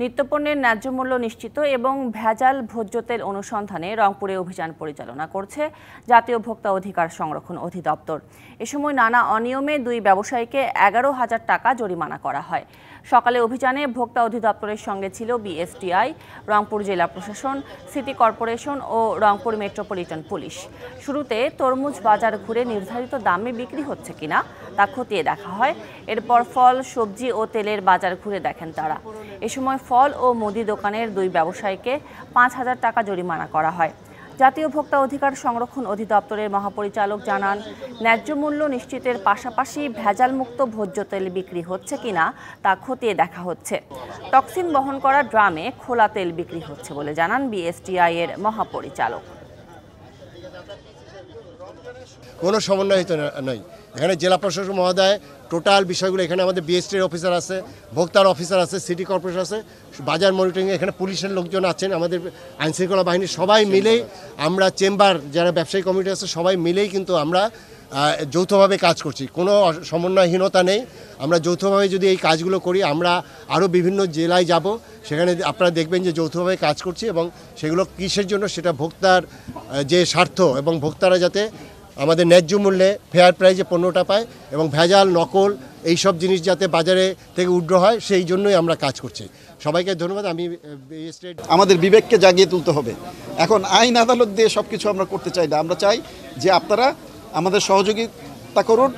নিত্যপণ্যের ন্যায্য মূল্য নিশ্চিত এবং ভেজাল ভোজ্য তেল অনুসন্ধানে রংপুরে অভিযান পরিচালনা করছে জাতীয় ভোক্তা অধিকার সংরক্ষণ অধিদপ্তর। এ সময় নানা অনিয়মে দুই ব্যবসায়ীকে 11,000 টাকা জরিমানা করা হয়। সকালে অভিযানে ভোক্তা অধিদপ্তরের সঙ্গে ছিল বিএসটিআই, রংপুর জেলা প্রশাসন, সিটি কর্পোরেশন ও রংপুর মেট্রোপলিটন পুলিশ। শুরুতে তরমুজ বাজার ঘুরে নির্ধারিত দামে বিক্রি হচ্ছে কিনা তা খতিয়ে দেখা হয়। এরপর ফল, সবজি ও তেলের বাজার ঘুরে দেখেন তারা। এ সময় ফল ও মুদি দোকানের দুই ব্যবসায়ীকে 5,000 টাকা জরিমানা করা হয়। জাতীয় ভোক্তা অধিকার সংরক্ষণ অধিদপ্তরের মহাপরিচালক জানান, ন্যায্য মূল্য নিশ্চিতের পাশাপাশি ভেজালমুক্ত ভোজ্য তেল বিক্রি হচ্ছে কিনা তা খতিয়ে দেখা হচ্ছে। টক্সিন বহন করা ড্রামে খোলা তেল বিক্রি হচ্ছে বলে জানান বিএসটিআই এর মহাপরিচালক। কোনো সমন্বয়িত নয়। এখানে জেলা প্রশাসক মহোদয় টোটাল বিষয়গুলো, এখানে আমাদের বিএসটির অফিসার আছে, ভোক্তার অফিসার আছে, সিটি কর্পোরেশন আছে, বাজার মনিটরিং, এখানে পুলিশের লোকজন আছেন, আমাদের আইনশৃঙ্খলা বাহিনী, সবাই মিলেই আমরা চেম্বার যারা ব্যবসায়ী কমিটি আছে সবাই মিলেই কিন্তু আমরা যৌথভাবে কাজ করছি। কোনো সমন্বয়হীনতা নেই। আমরা যৌথভাবে যদি এই কাজগুলো করি, আমরা আরও বিভিন্ন জেলায় যাব, সেখানে আপনারা দেখবেন যে যৌথভাবে কাজ করছি এবং সেগুলো কিসের জন্য, সেটা ভোক্তার যে স্বার্থ এবং ভোক্তারা যাতে আমাদের ন্যায্য মূল্যে ফেয়ার প্রাইজে পণ্যটা পায় এবং ভেজাল, নকল এইসব জিনিস যাতে বাজারে থেকে উড্র হয়, সেই জন্যই আমরা কাজ করছি। সবাইকে ধন্যবাদ। আমি আমাদের বিবেককে জাগিয়ে তুলতে হবে। এখন আইন আদালত দিয়ে সব কিছু আমরা করতে চাই না। আমরা চাই যে আপনারা আমাদের সহযোগিতা করুন।